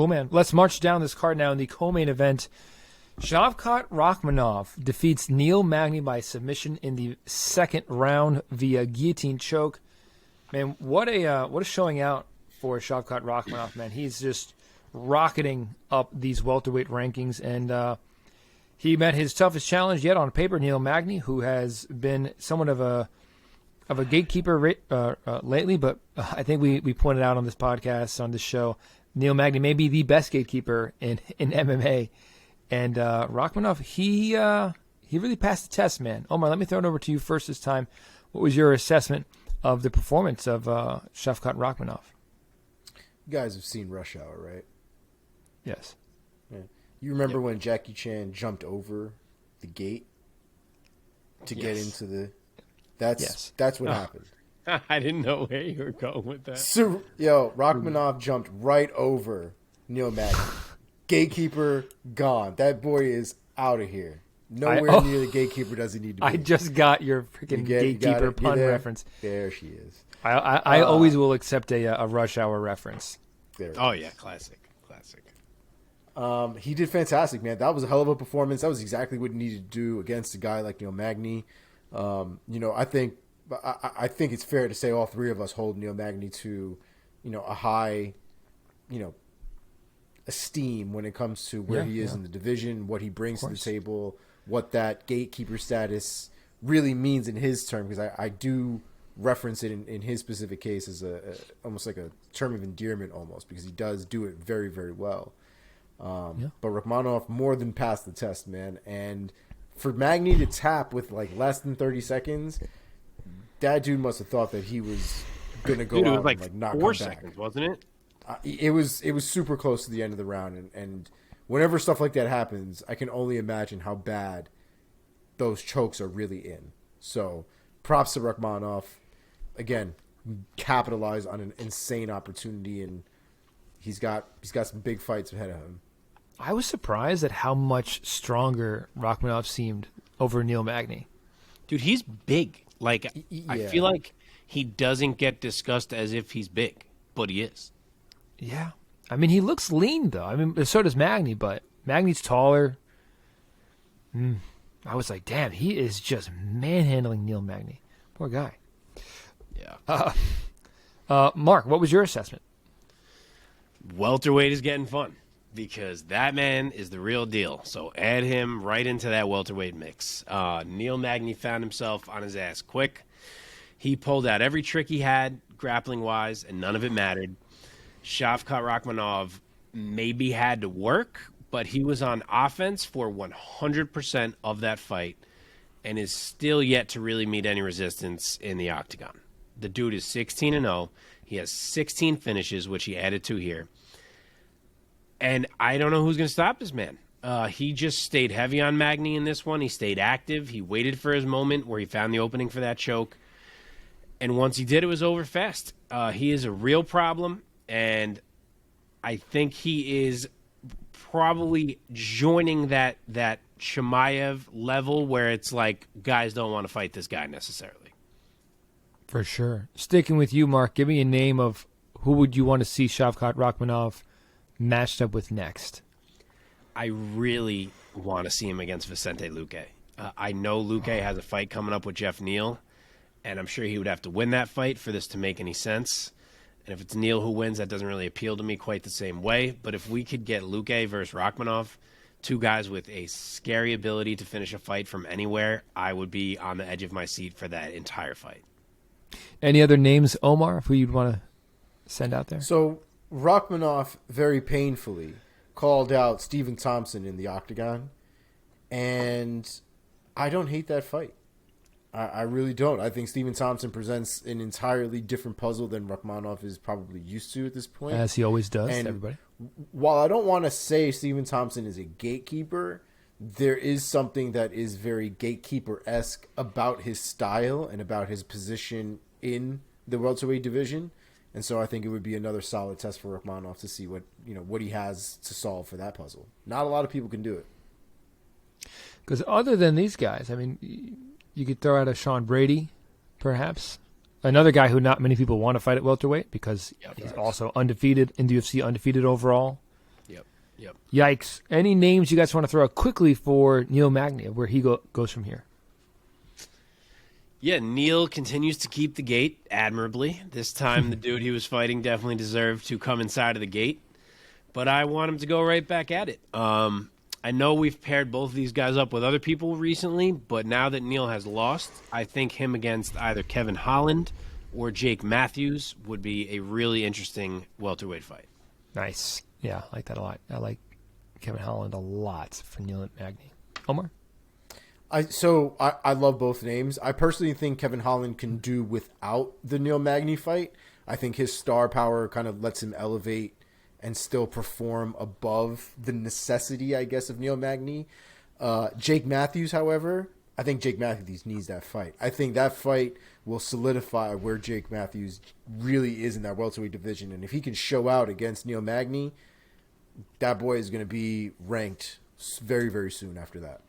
Well, man, let's march down this card now in the co-main event. Shavkat Rakhmonov defeats Neil Magny by submission in the second round via guillotine choke. Man, what a showing out for Shavkat Rakhmonov, man. He's just rocketing up these welterweight rankings, and he met his toughest challenge yet on paper, Neil Magny, who has been somewhat of a gatekeeper lately, but I think we pointed out on this podcast, on this show, Neil Magny may be the best gatekeeper in MMA. And Rakhmonov, he really passed the test, man. Omar, let me throw it over to you first this time. What was your assessment of the performance of Shavkat Rakhmonov? You guys have seen Rush Hour, right? Yes. Yeah. You remember when Jackie Chan jumped over the gate to get into the... That's what happened. I didn't know where you were going with that. So, Rakhmonov jumped right over Neil Magny. Gatekeeper gone. That boy is out of here. Nowhere near the gatekeeper does he need to be. I just got your freaking gatekeeper pun reference. There she is. I always will accept a Rush Hour reference. Oh, yeah. Classic. He did fantastic, man. That was a hell of a performance. That was exactly what he needed to do against a guy like Neil Magny. I think it's fair to say all three of us hold Neil Magny to, a high, esteem when it comes to where he is in the division, what he brings to the table, what that gatekeeper status really means in his term. Because I do reference it in his specific case as almost like a term of endearment, almost, because he does do it very, very well. But Rakhmonov more than passed the test, man. And for Magny to tap with like less than 30 seconds, that dude must have thought that he was gonna go out and like not 4 come back. seconds, wasn't it? It was super close to the end of the round, and whenever stuff like that happens, I can only imagine how bad those chokes are really in. So props to Rakhmonov. Again, capitalized on an insane opportunity, and he's got some big fights ahead of him. I was surprised at how much stronger Rakhmonov seemed over Neil Magny. Dude, he's big. Like, I feel like he doesn't get discussed as if he's big, but he is. Yeah. I mean, he looks lean, though. I mean, so does Magny, but Magny's taller. I was like, damn, he is just manhandling Neil Magny. Poor guy. Yeah. Mark, what was your assessment? Welterweight is getting fun because that man is the real deal. So add him right into that welterweight mix. Neil Magny found himself on his ass quick. He pulled out every trick he had grappling-wise, and none of it mattered. Shavkat Rakhmonov maybe had to work, but he was on offense for 100% of that fight and is still yet to really meet any resistance in the octagon. The dude is 16-0. He has 16 finishes, which he added to here. And I don't know who's going to stop this man. He just stayed heavy on Magny in this one. He stayed active. He waited for his moment where he found the opening for that choke. And once he did, it was over fast. He is a real problem, and I think he is probably joining that Chimaev level where it's like guys don't want to fight this guy necessarily. For sure. Sticking with you, Mark, give me a name of who would you want to see Shavkat Rakhmonov matched up with next. I really want to see him against Vicente Luque. I know Luque has a fight coming up with Jeff Neal, and I'm sure he would have to win that fight for this to make any sense. And if it's Neal who wins, that doesn't really appeal to me quite the same way. But if we could get Luque versus Rakhmonov, two guys with a scary ability to finish a fight from anywhere, I would be on the edge of my seat for that entire fight. Any other names, Omar, who you'd want to send out there? So Rakhmonov very painfully called out Stephen Thompson in the octagon, and I don't hate that fight. I really don't. I think Stephen Thompson presents an entirely different puzzle than Rakhmonov is probably used to at this point. As he always does, and everybody. While I don't want to say Stephen Thompson is a gatekeeper, there is something that is very gatekeeper-esque about his style and about his position in the welterweight division. And so I think it would be another solid test for Rakhmonov to see what he has to solve for that puzzle. Not a lot of people can do it. Because other than these guys, I mean, you could throw out a Sean Brady, perhaps. Another guy who not many people want to fight at welterweight because he's also undefeated in the UFC, undefeated overall. Yep. Yikes. Any names you guys want to throw out quickly for Neil Magny, where he goes from here? Yeah, Neil continues to keep the gate admirably. This time, the dude he was fighting definitely deserved to come inside of the gate. But I want him to go right back at it. I know we've paired both of these guys up with other people recently, but now that Neil has lost, I think him against either Kevin Holland or Jake Matthews would be a really interesting welterweight fight. Nice. Yeah, I like that a lot. I like Kevin Holland a lot for Neil Magny. Omar? I love both names. I personally think Kevin Holland can do without the Neil Magny fight. I think his star power kind of lets him elevate and still perform above the necessity, I guess, of Neil Magny. Jake Matthews, however, I think Jake Matthews needs that fight. I think that fight will solidify where Jake Matthews really is in that welterweight division. And if he can show out against Neil Magny, that boy is going to be ranked very, very soon after that.